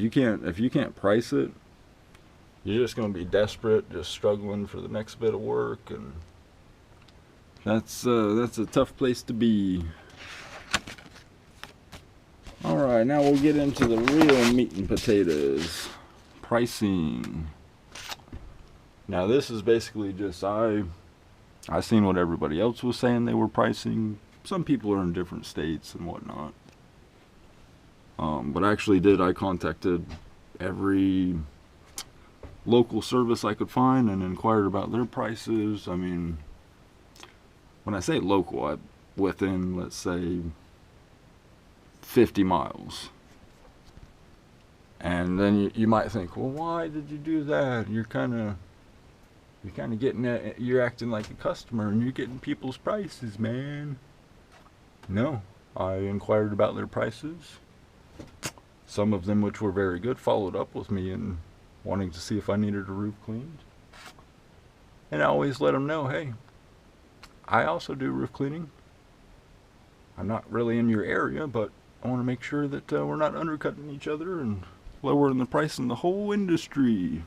if you can't price it, you're just going to be desperate, just struggling for the next bit of work, and that's a tough place to be. All right, now we'll get into the real meat and potatoes. Pricing. Now this is basically just I seen what everybody else was saying they were pricing. Some people are in different states and whatnot. But I contacted every local service I could find and inquired about their prices. I mean, when I say local, within, let's say, 50 miles. And then you might think, well, why did you do that? You're kind of getting at, you're acting like a customer and you're getting people's prices, man. No, I inquired about their prices. Some of them, which were very good, followed up with me and wanting to see if I needed a roof cleaned. And I always let them know, hey, I also do roof cleaning. I'm not really in your area, but I want to make sure that we're not undercutting each other and lowering the price in the whole industry.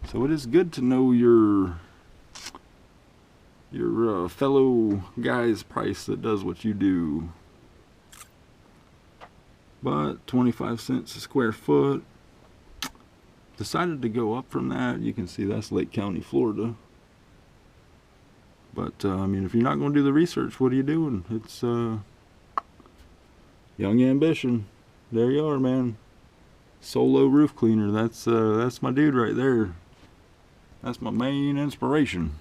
So it is good to know your fellow guy's price that does what you do. But 25 cents a square foot. Decided to go up from that. You can see that's Lake County, Florida. But I mean, if you're not going to do the research, what are you doing? It's young ambition. There you are, man. Solo roof cleaner. That's my dude right there. That's my main inspiration.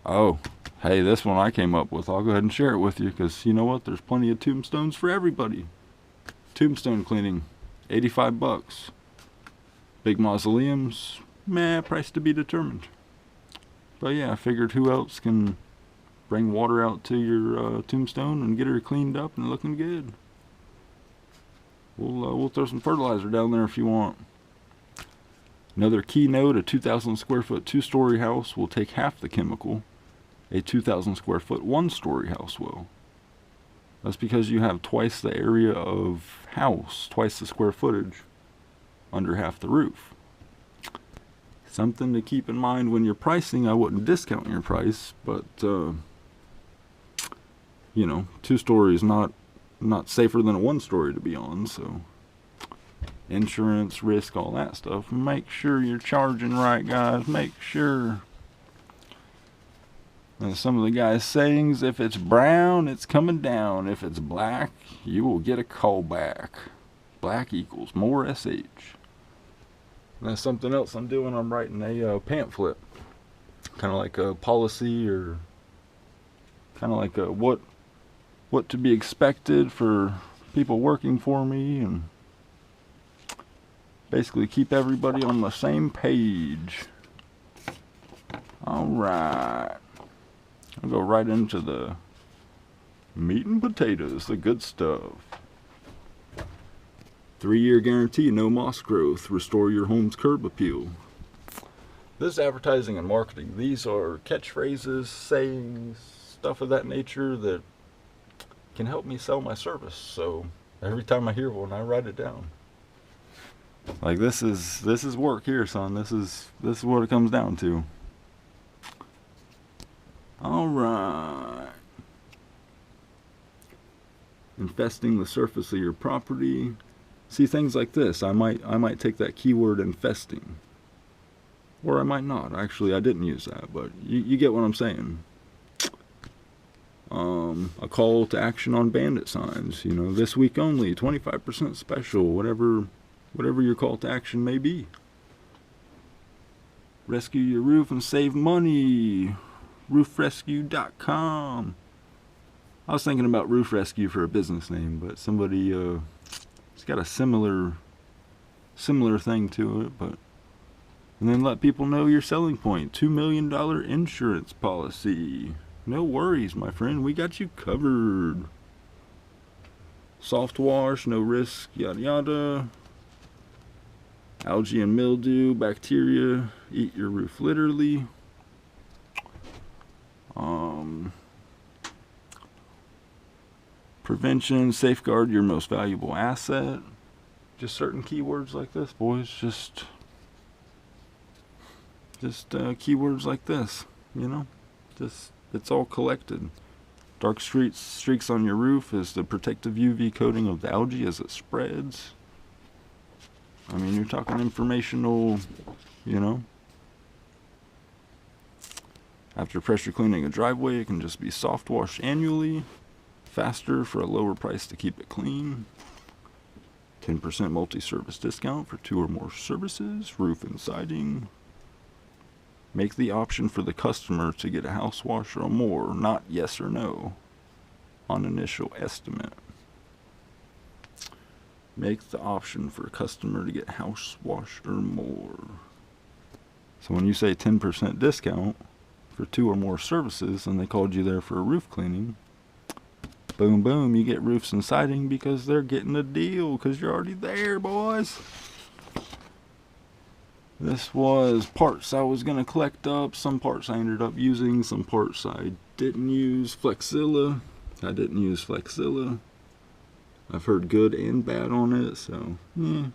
Oh, hey, this one I came up with. I'll go ahead and share it with you because you know what? There's plenty of tombstones for everybody. Tombstone cleaning, $85. Big mausoleums, price to be determined. But yeah, I figured who else can bring water out to your tombstone and get her cleaned up and looking good. We'll throw some fertilizer down there if you want. Another key note, a 2,000 square foot 2-story house will take half the chemical a 2,000 square foot 1-story house will. That's because you have twice the area of house, twice the square footage, under half the roof. Something to keep in mind when you're pricing. I wouldn't discount your price, but 2 story is not safer than a 1-story to be on, so insurance, risk, all that stuff. Make sure you're charging right, guys. Make sure. And some of the guys' sayings, if it's brown, it's coming down. If it's black, you will get a call back. Black equals more SH. And that's something else I'm doing. I'm writing a pamphlet. Kind of like a policy, or kind of like a what to be expected for people working for me, and basically keep everybody on the same page. Alright. I'll go right into the meat and potatoes, the good stuff. 3-year guarantee, no moss growth, restore your home's curb appeal. This is advertising and marketing. These are catchphrases, sayings, stuff of that nature that can help me sell my service. So every time I hear one, I write it down. Like this is work here, son. This is what it comes down to. All right. Infesting the surface of your property. See, things like this, I might take that keyword infesting, or I might not. Actually, I didn't use that, but you get what I'm saying. A call to action on bandit signs. This week only, 25% special. Whatever your call to action may be. Rescue your roof and save money. roofrescue.com. I was thinking about Roof Rescue for a business name, but somebody it's got a similar thing to it. But and then let people know your selling point. $2 million insurance policy. No worries, my friend, we got you covered. Soft wash, no risk, yada yada. Algae and mildew, bacteria eat your roof literally. Prevention, safeguard your most valuable asset. Just certain keywords like this, boys. Just keywords like this, you know. Just, it's all collected. Dark streaks on your roof is the protective UV coating of the algae as it spreads. I mean, you're talking informational, you know. After pressure cleaning a driveway, it can just be soft washed annually. Faster for a lower price to keep it clean. 10% multi-service discount for 2 or more services. Roof and siding. Make the option for the customer to get a house wash or more, not yes or no, on initial estimate. Make the option for a customer to get house wash or more. So when you say 10% discount for 2 or more services and they called you there for a roof cleaning, boom, boom, you get roofs and siding because they're getting a deal because you're already there, boys. This was parts I was going to collect up. Some parts I ended up using. Some parts I didn't use. Flexilla. I didn't use Flexilla. I've heard good and bad on it, so, yeah.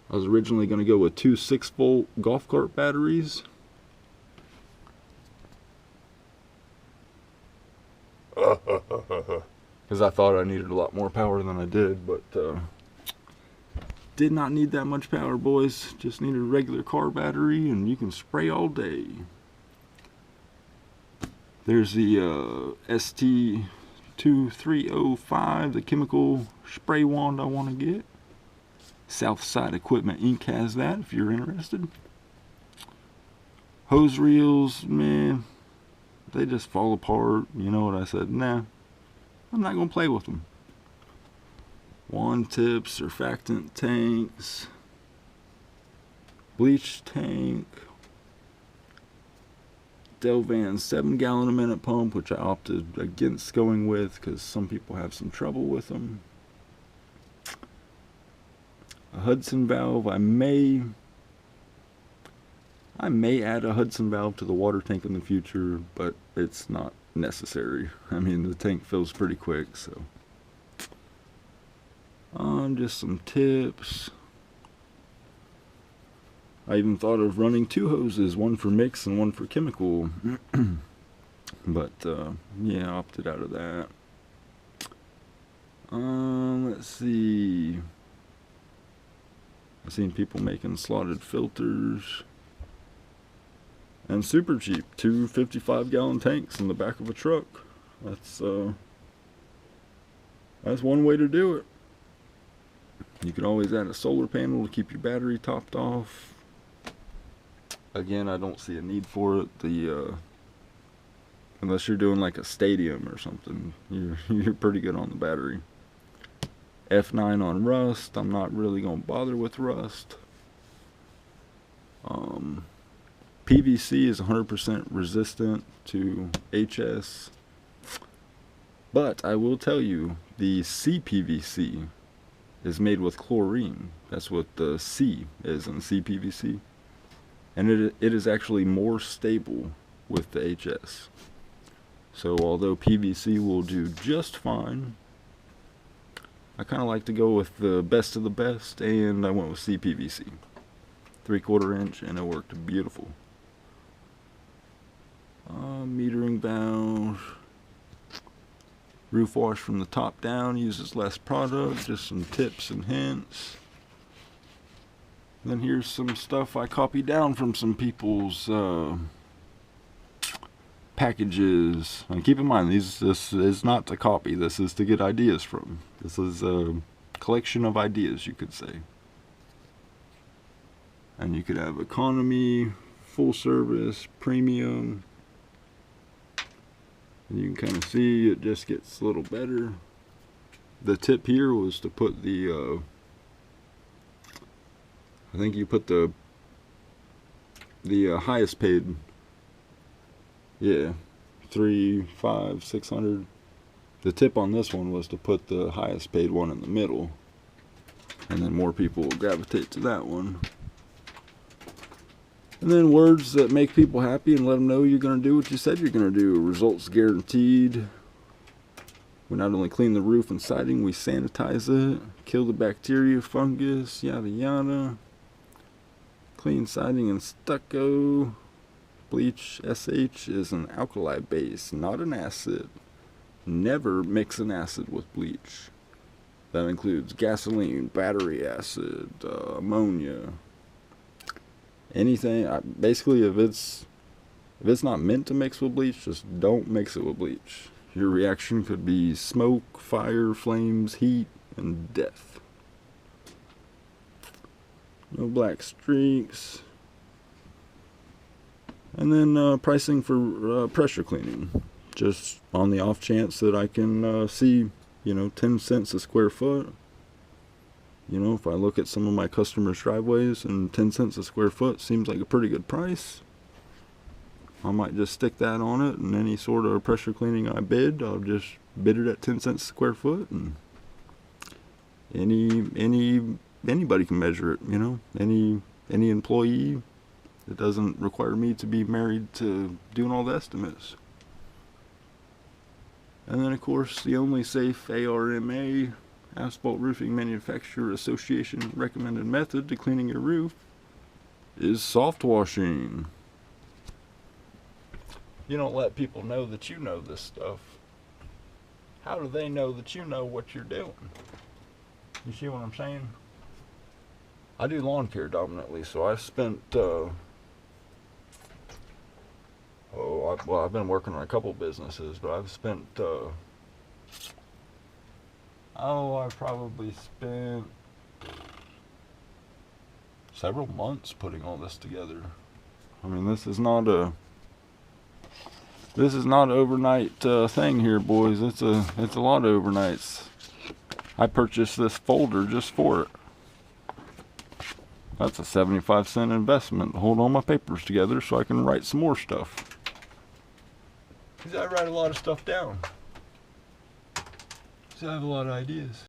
I was originally going to go with 2 6-volt golf cart batteries. Because I thought I needed a lot more power than I did, but did not need that much power, boys. Just needed a regular car battery and you can spray all day. There's the ST2305, the chemical spray wand I want to get. Southside Equipment Inc. has that if you're interested. Hose reels, man, they just fall apart. You know what I said? Nah, I'm not going to play with them. Wand tips, surfactant tanks, bleach tank, Delvan 7-gallon a minute pump, which I opted against going with because some people have some trouble with them. A Hudson valve. I may add a Hudson valve to the water tank in the future, but it's not necessary. I mean, the tank fills pretty quick, so. Just some tips. I even thought of running 2 hoses, one for mix and one for chemical. But, yeah, I opted out of that. Let's see. I've seen people making slotted filters. And super cheap, 2 55-gallon tanks in the back of a truck. That's one way to do it. You can always add a solar panel to keep your battery topped off. Again, I don't see a need for it. Unless you're doing like a stadium or something, you're pretty good on the battery. F9 on rust. I'm not really gonna bother with rust. PVC is 100% resistant to HS. But I will tell you, the CPVC is made with chlorine. That's what the C is in CPVC. And it is actually more stable with the HS. So although PVC will do just fine, I kind of like to go with the best of the best, and I went with CPVC. 3/4 inch, and it worked beautiful. Metering valve. Roof wash from the top down, uses less product, just some tips and hints. Then here's some stuff I copied down from some people's packages. And keep in mind, this is not to copy, this is to get ideas from. This is a collection of ideas, you could say. And you could have economy, full service, premium. And you can kind of see it just gets a little better. The tip here was to put the I think you put the highest paid, yeah, 300, 500, 600. The tip on this one was to put the highest paid one in the middle, and then more people will gravitate to that one. And then words that make people happy and let them know you're going to do what you said you're going to do. Results guaranteed. We not only clean the roof and siding, we sanitize it, kill the bacteria, fungus, yada yada. Clean siding and stucco. Bleach SH is an alkali base, not an acid. Never mix an acid with bleach. That includes gasoline, battery acid, ammonia, anything. Basically, if it's not meant to mix with bleach, just don't mix it with bleach. Your reaction could be smoke, fire, flames, heat, and death. No black streaks. And then pricing for pressure cleaning. Just on the off chance that I can see, 10 cents a square foot. If I look at some of my customers' driveways and 10 cents a square foot seems like a pretty good price, I might just stick that on it, and any sort of pressure cleaning I bid, I'll just bid it at 10 cents a square foot, and anybody can measure it, any employee. It doesn't require me to be married to doing all the estimates. And then, of course, the only safe ARMA, Asphalt Roofing Manufacturer Association recommended method to cleaning your roof is soft washing. You don't let people know that you know this stuff. How do they know that you know what you're doing? You see what I'm saying? I do lawn care dominantly, so I spent, I've been working on a couple businesses, but I've spent, I probably spent several months putting all this together. I mean, this is not an overnight thing here, boys. It's a lot of overnights. I purchased this folder just for it. That's a 75-cent investment to hold all my papers together so I can write some more stuff. Because I write a lot of stuff down. Because I have a lot of ideas.